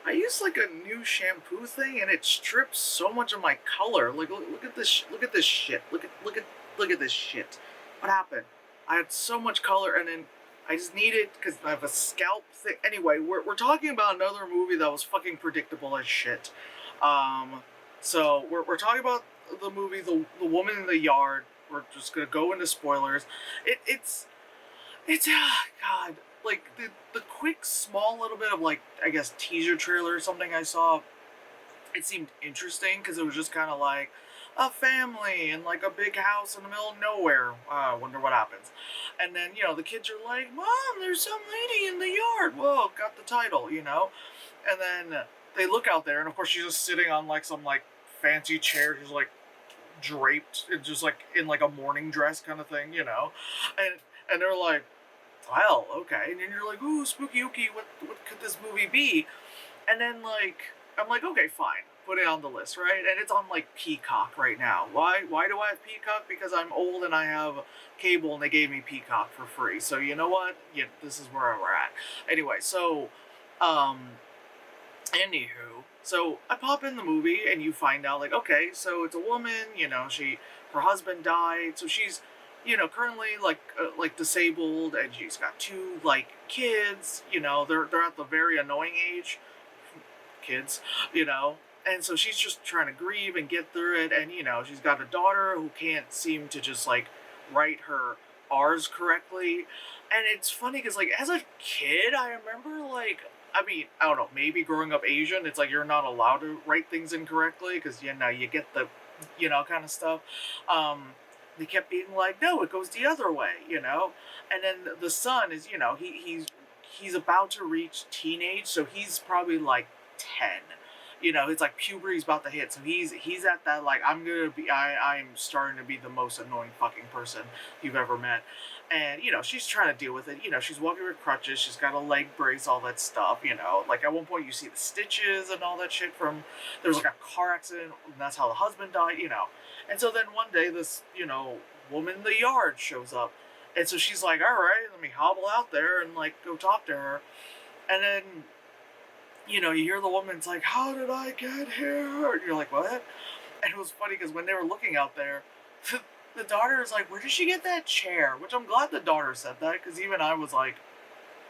I use like a new shampoo thing, and it strips so much of my color. Like, look at this. Look at this shit. Look at this shit. What happened? I had so much color, and then I just need it because I have a scalp thing. Anyway, we're talking about another movie that was fucking predictable as shit. Um, so we're talking about the movie The Woman in the Yard. We're just gonna go into spoilers. It's God, like the quick small little bit of like I guess teaser trailer or something I saw. It seemed interesting because it was just kind of like a family and like a big house in the middle of nowhere. Wonder what happens. And then the kids are like, "Mom, there's some lady in the yard." Whoa, got the title. And then they look out there, and of course she's just sitting on like some like fancy chair, just like draped, and just like in like a morning dress kind of thing. And they're like, well, okay. And then you're like, ooh, spooky ooky, what could this movie be? And then like I'm like, okay, fine. Put it on the list, right? And it's on like Peacock right now. Why do I have Peacock? Because I'm old and I have cable and they gave me Peacock for free. So you know what? Yeah, this is where we're at. Anyway, so um anywho, so I pop in the movie and you find out like, okay, so it's a woman, her husband died, so she's currently like disabled, and she's got two like kids. They're at the very annoying age, kids, you know. And so she's just trying to grieve and get through it, and she's got a daughter who can't seem to just like write her R's correctly. And it's funny because like as a kid, I remember like, I mean, I don't know, maybe growing up Asian, it's like you're not allowed to write things incorrectly because you get the kind of stuff. Um, they kept being like, no, it goes the other way. And then the son is, he's about to reach teenage, so he's probably like 10. It's like puberty's about to hit, so he's at that like, I'm starting to be the most annoying fucking person you've ever met. And she's trying to deal with it. She's walking with crutches, she's got a leg brace, all that stuff. Like at one point you see the stitches and all that shit from, there was like a car accident, and that's how the husband died. And so then one day this woman in the yard shows up, and so she's like, all right, let me hobble out there and like go talk to her. And then you hear the woman's like, how did I get here? And you're like, what? And it was funny because when they were looking out there, the daughter is like, where did she get that chair? Which I'm glad the daughter said that, because even I was like,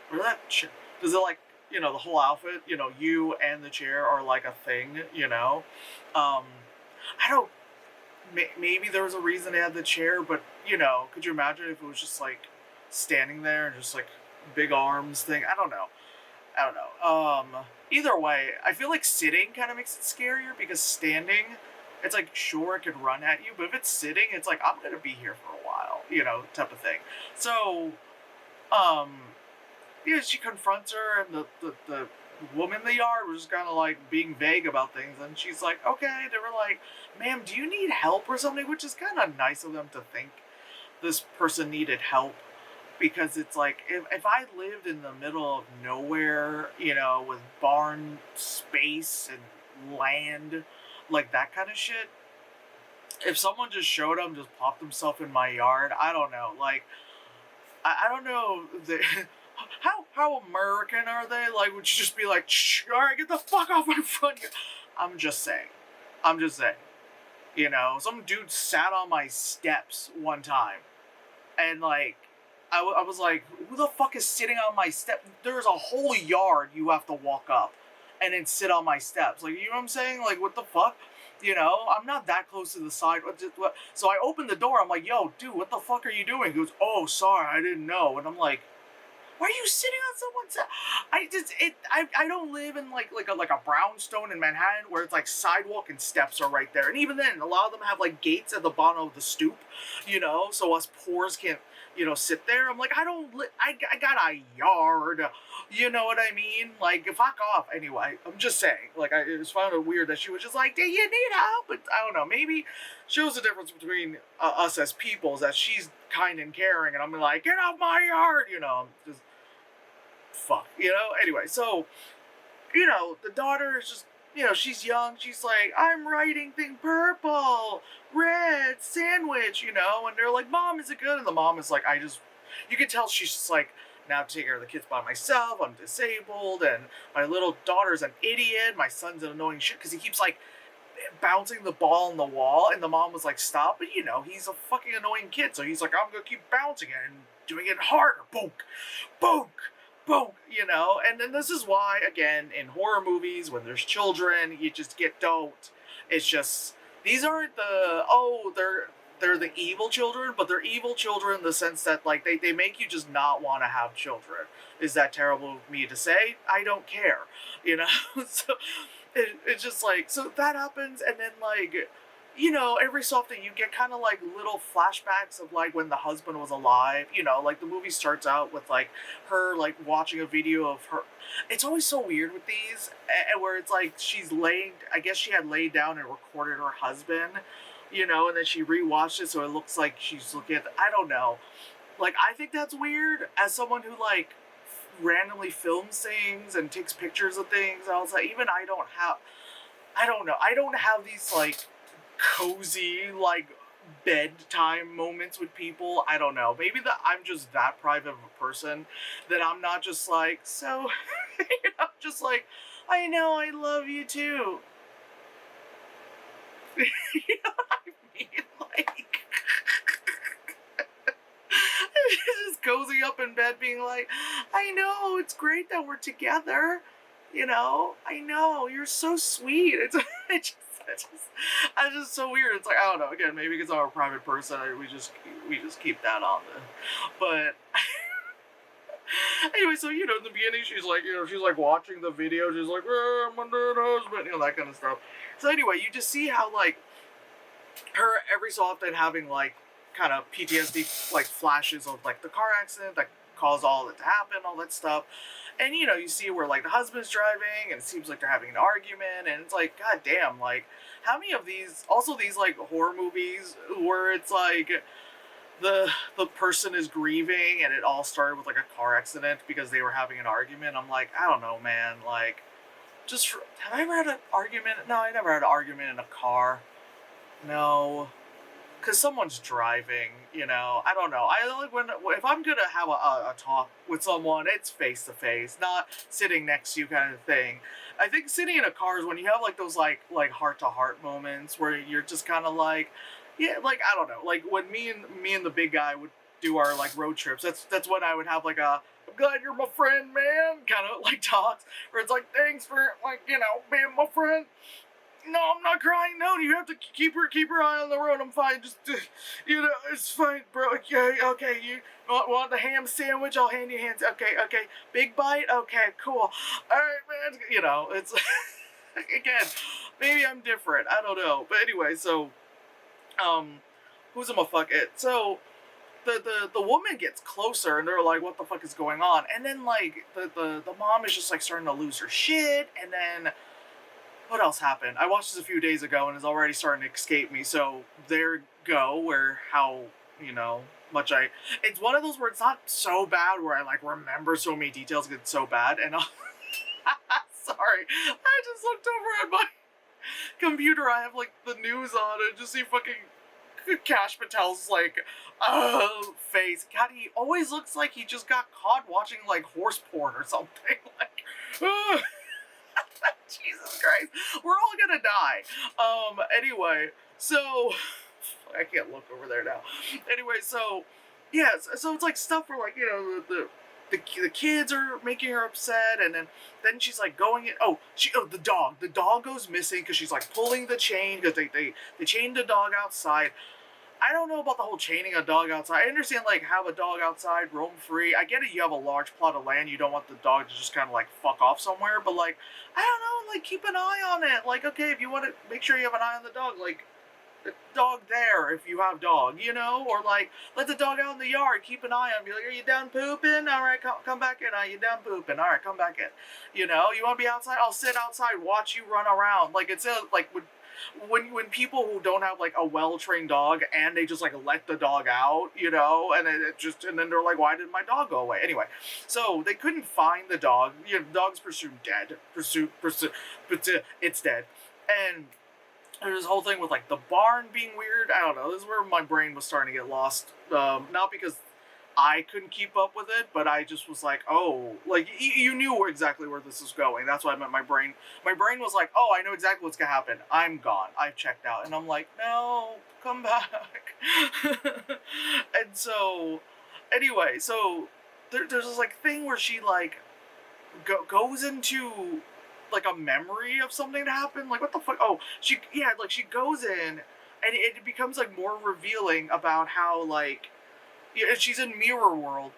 where did that chair? Does it like, the whole outfit, you and the chair are like a thing. I don't, maybe there was a reason they had the chair, but, could you imagine if it was just like standing there and just like big arms thing? I don't know. Either way, I feel like sitting kind of makes it scarier because standing, it's like sure it could run at you, but if it's sitting, it's like I'm gonna be here for a while, type of thing. So, um, she confronts her, and the woman in the yard was kind of like being vague about things, and she's like, okay. They were like, ma'am, do you need help or something? Which is kind of nice of them to think this person needed help, because it's like if I lived in the middle of nowhere, with barn space and land, like that kind of shit, if someone just showed up, just popped himself in my yard, I don't know, like I don't know the, how American are they? Like, would you just be like, shh, all right, get the fuck off my front yard? I'm just saying, I'm just saying, some dude sat on my steps one time, and like I was like, who the fuck is sitting on my step? There's a whole yard you have to walk up and then sit on my steps. Like, you know what I'm saying? Like, what the fuck? I'm not that close to the side. So I opened the door. I'm like, yo, dude, what the fuck are you doing? He goes, oh, sorry, I didn't know. And I'm like, why are you sitting on someone's? I don't live in like a brownstone in Manhattan where it's like sidewalk and steps are right there. And even then, a lot of them have like gates at the bottom of the stoop, so us poors can't sit there. I'm like, I got a yard, you know what I mean? Like, fuck off. Anyway, I'm just saying. Like, I it was found it weird that she was just like, do you need help? But I don't know. Maybe shows the difference between us as people is that she's kind and caring, and I'm like, get off my yard, just fuck, Anyway, so the daughter is just, she's young. She's like, I'm writing thing purple, red, sandwich, and they're like, Mom, is it good? And the mom is like, you can tell she's just like Now I have to take care of the kids by myself. I'm disabled, and my little daughter's an idiot. My son's an annoying shit because he keeps like bouncing the ball on the wall, and the mom was like, "Stop!" But he's a fucking annoying kid, so he's like, "I'm gonna keep bouncing it and doing it harder." Bonk, bonk, bonk. And then this is why, again, in horror movies, when there's children, you just get don't. It's just these aren't they're the evil children, but they're evil children in the sense that like they make you just not want to have children. Is that terrible of me to say? I don't care. So it's just like so that happens, and then like every so often you get kind of like little flashbacks of like when the husband was alive. Like the movie starts out with like her like watching a video of her. It's always so weird with these, where it's like she's laying. I guess she had laid down and recorded her husband, and then she rewatched it, so it looks like she's looking at. I don't know. Like I think that's weird as someone who like randomly films things and takes pictures of things. I was like, even I don't know. I don't have these like cozy like bedtime moments with people. I don't know. Maybe that I'm just that private of a person that I'm not just like so. Just like I know I love you too. You know what I mean? Like. Just cozy up in bed being like, I know, it's great that we're together. I know, you're so sweet. It's just so weird. It's like, I don't know, again, maybe because I'm a private person, we just keep that on the, but anyway, so, in the beginning, she's like watching the video, she's like, my dead husband, that kind of stuff. So anyway, you just see how, like, her every so often having, like, kind of PTSD like flashes of like the car accident that caused all of it to happen, all that stuff. And you see where like the husband's driving and it seems like they're having an argument, and it's like, god damn, like how many of these also these like horror movies where it's like the person is grieving and it all started with like a car accident because they were having an argument. I'm like, I don't know, man, like have I ever had an argument? No, I never had an argument in a car. No, because someone's driving, I don't know. I like when if I'm gonna have a talk with someone, it's face to face, not sitting next to you kind of thing. I think sitting in a car is when you have like those like heart to heart moments where you're just kind of like, yeah, like I don't know, like when me and the big guy would do our like road trips. That's when I would have like a I'm glad you're my friend, man, kind of like talks where it's like thanks for like being my friend. No, I'm not crying. No, you have to keep her eye on the road. I'm fine. Just it's fine, bro. Okay, okay. You want the ham sandwich? I'll hand you hands. Okay, okay. Big bite. Okay, cool. All right, man. It's again. Maybe I'm different. I don't know. But anyway, so who's a fuck it? So the woman gets closer and they're like, what the fuck is going on? And then like the mom is just like starting to lose her shit, and then what else happened? I watched this a few days ago and it's already starting to escape me. So there go where how, much it's one of those where it's not so bad where I like remember so many details because it's so bad. And sorry, I just looked over at my computer. I have like the news on and just see fucking Cash Patel's like face. God, he always looks like he just got caught watching like horse porn or something. Like, Jesus Christ, we're all gonna die. Anyway, so I can't look over there now. Anyway, so yeah, so it's like stuff where like the kids are making her upset, and then she's like going in. The dog goes missing because she's like pulling the chain because they chained the dog outside. I don't know about the whole chaining a dog outside. I understand, like, have a dog outside, roam free. I get it, you have a large plot of land, you don't want the dog to just kind of, like, fuck off somewhere, but, like, I don't know, like, keep an eye on it. Like, okay, if you want to make sure you have an eye on the dog, like, the dog there if you have dog, or, like, let the dog out in the yard, keep an eye on it, be like, are you done pooping? All right, come back in. Are you done pooping? All right, come back in. You want to be outside? I'll sit outside, watch you run around. Like, it's like, when people who don't have like a well-trained dog and they just like let the dog out, and and then they're like, why did my dog go away? Anyway, so they couldn't find the dog. The dog's presumed dead. But it's dead. And there's this whole thing with like the barn being weird. I don't know. This is where my brain was starting to get lost. Not because I couldn't keep up with it, but I just was like, oh, like you knew exactly where this was going. That's why I meant my brain was like, oh, I know exactly what's gonna happen. I'm gone. I've checked out, and I'm like, no, come back. And so, anyway, so there's this like thing where she like goes into like a memory of something that happened. Like what the fuck? Oh, like she goes in, and it becomes like more revealing about how like yeah, she's in mirror world,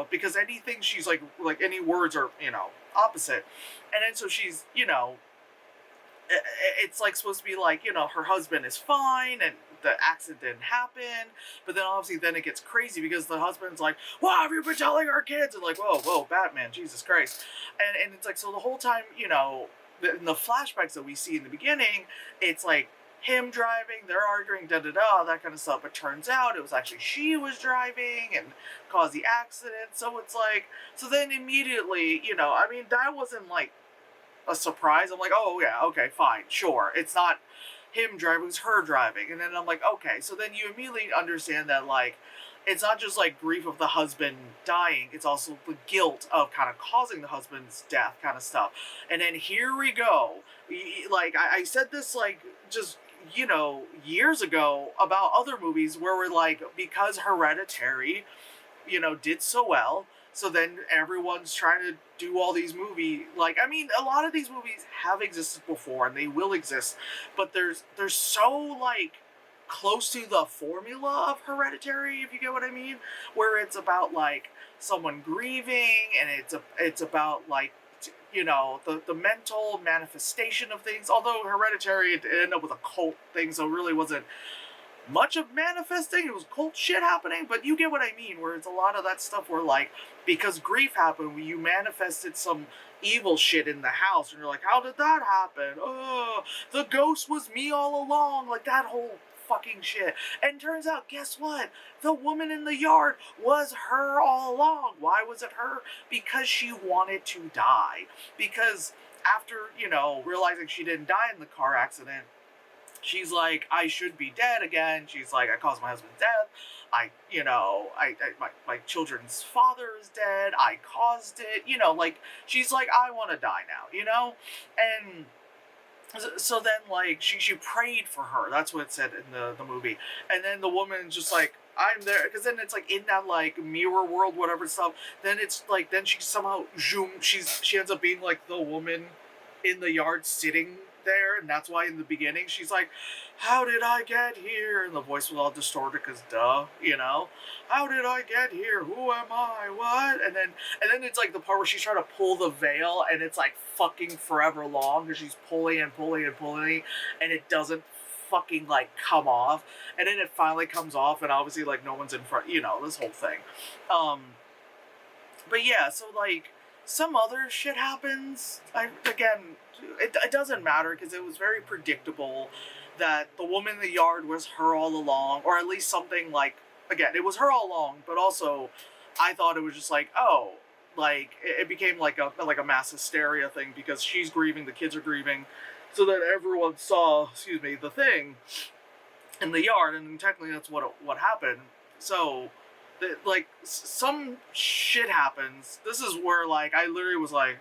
because anything she's like any words are opposite, and then so she's it's like supposed to be like her husband is fine and the accident didn't happen, but then obviously then it gets crazy because the husband's like, "What have you been telling our kids?" And like, whoa, Batman, Jesus Christ, and it's like so the whole time in the flashbacks that we see in the beginning, it's like him driving, they're arguing, da da da, that kind of stuff. But turns out it was actually she was driving and caused the accident. So it's like, so then immediately, I mean, that wasn't like a surprise. I'm like, oh yeah, okay, fine, sure. It's not him driving, it's her driving. And then I'm like, okay. So then you immediately understand that like it's not just like grief of the husband dying, it's also the guilt of kind of causing the husband's death kind of stuff. And then here we go. Like I said this like just years ago about other movies where we're like, because Hereditary did so well. So then everyone's trying to do all these like I mean a lot of these movies have existed before and they will exist, but they're so like close to the formula of Hereditary, if you get what I mean, where it's about like someone grieving and it's about like the mental manifestation of things, although Hereditary it ended up with a cult thing, so it really wasn't much of manifesting. It was cult shit happening, but you get what I mean, where it's a lot of that stuff where like because grief happened, you manifested some evil shit in the house and you're like, how did that happen? Oh, the ghost was me all along, like that whole fucking shit. And turns out, guess what, the woman in the yard was her all along. Why was it her? Because she wanted to die, because after realizing she didn't die in the car accident, she's like, I should be dead again. She's like, I caused my husband's death. My children's father is dead. I caused it. Like, she's like, I want to die now, And so then, like, she prayed for her. That's what it said in the movie. And then the woman's just like, I'm there. Because then it's like in that, like, mirror world, whatever stuff. Then it's like, then she somehow, she ends up being like the woman in the yard sitting there, and that's why in the beginning she's like, how did I get here? And the voice was all distorted because how did I get here? Who am I? What? And then it's like the part where she's trying to pull the veil, and it's like fucking forever long because she's pulling and pulling and pulling, and it doesn't fucking like come off, and then it finally comes off, and obviously like no one's in front, this whole thing. But yeah, so like some other shit happens. It doesn't matter because it was very predictable that the woman in the yard was her all along, or at least something like, again, it was her all along, but also I thought it was just like, oh, like it became like a mass hysteria thing because she's grieving, the kids are grieving, so that everyone saw, the thing in the yard, and technically that's what happened. So like some shit happens. This is where like I literally was like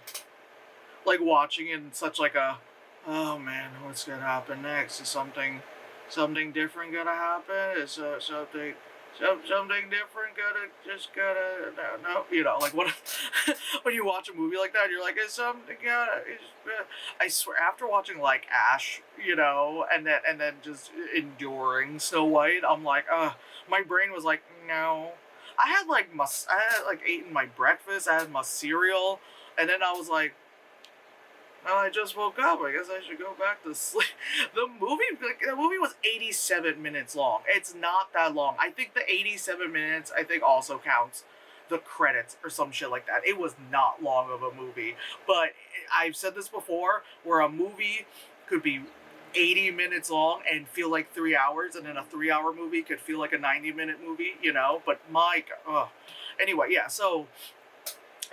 watching it in such like a, oh man, what's gonna happen next? Is something different gonna happen? Is something different gonna no, like what when you watch a movie like that, you're like, is something gonna I swear, after watching like Ash, and then just enduring Snow White, I'm like, my brain was like, no. I had like eaten my breakfast, I had my cereal, and then I was like, well, I just woke up. I guess I should go back to sleep. The movie was 87 minutes long. It's not that long. I think the 87 minutes, also counts the credits or some shit like that. It was not long of a movie. But I've said this before, where a movie could be 80 minutes long and feel like 3 hours, and then a 3-hour movie could feel like a 90-minute movie, But anyway, yeah, so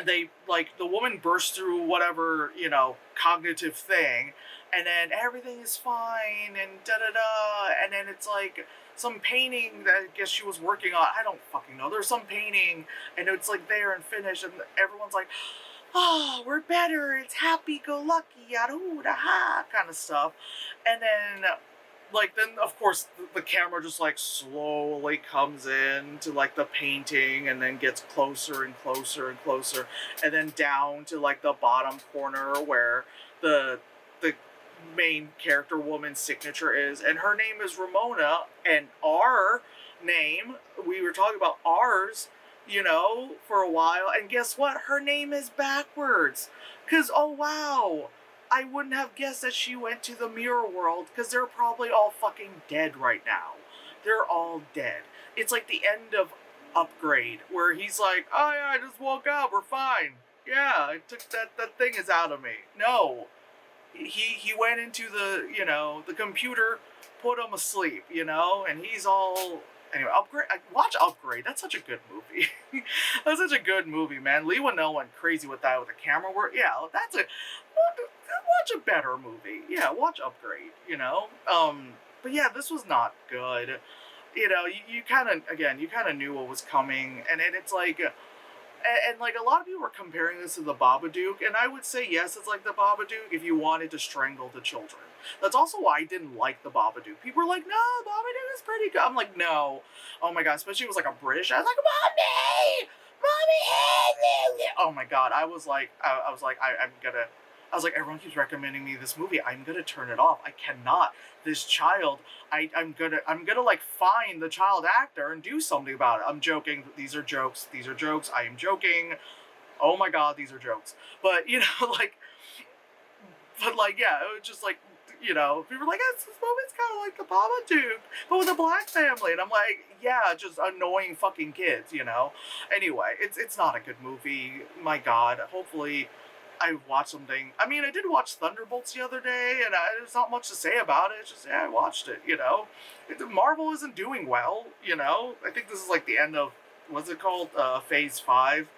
they, like, the woman bursts through whatever, cognitive thing, and then everything is fine and da da da, and then it's like some painting that I guess she was working on. I don't fucking know. There's some painting, and it's like there and finished, and everyone's like, "Oh, we're better. It's happy go lucky, yada ha," kind of stuff, and then like then of course the camera just like slowly comes in to like the painting and then gets closer and closer and closer and then down to like the bottom corner where the the main character woman's signature is, and her name is Ramona, and our name, we were talking about ours, for a while, and guess what, her name is backwards, because oh wow, I wouldn't have guessed that she went to the mirror world, because they're probably all fucking dead right now. They're all dead. It's like the end of Upgrade, where he's like, oh yeah, I just woke up, we're fine. Yeah, I took that thing is out of me. No, he went into the computer, put him asleep, and he's all anyway. Upgrade, watch Upgrade. That's such a good movie. That's such a good movie, man. Lee Winnell went crazy with that with the camera work. Yeah, that's a watch a better movie. Yeah, watch Upgrade. But yeah, this was not good. You kind of again, you kind of knew what was coming, and it's like. And like a lot of people were comparing this to the Babadook, and I would say yes, it's like the Babadook if you wanted to strangle the children. That's also why I didn't like the Babadook. People were like, "No, Babadook is pretty good." I'm like, "No, oh my god!" Especially it was like a British. I was like, "Mommy, mommy!" Oh my god! I was like, everyone keeps recommending me this movie. I'm gonna turn it off. I cannot. This child, I'm gonna like find the child actor and do something about it. I'm joking. These are jokes. These are jokes. I am joking. Oh my god, these are jokes. But yeah, it was just like, people were like, this movie's kind of like the Babadook, but with a black family, and I'm like, yeah, just annoying fucking kids. Anyway, it's not a good movie. My god, hopefully. I watched something. I mean, I did watch Thunderbolts the other day, and there's not much to say about it. It's just, yeah, I watched it. Marvel isn't doing well. I think this is like the end of what's it called, Phase 5.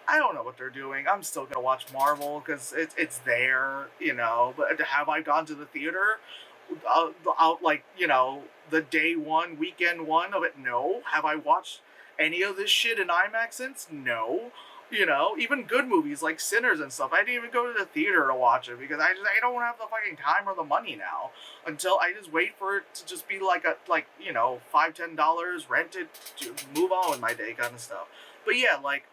I don't know what they're doing. I'm still gonna watch Marvel because it's there. But have I gone to the theater? Out like the day one, weekend one of it. No. Have I watched any of this shit in IMAX since? No. Even good movies like Sinners and stuff. I didn't even go to the theater to watch it because I don't have the fucking time or the money now. Until I just wait for it to just be like $5-10 rented to move on with my day kind of stuff. But yeah, like,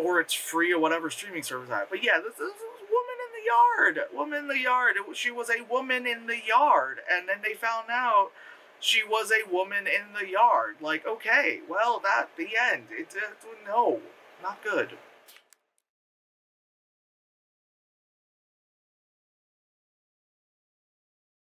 or it's free or whatever streaming service I have. But yeah, this is Woman in the Yard. Woman in the Yard. She was a woman in the yard, and then they found out she was a woman in the yard. Like, okay, well, the end. No, not good.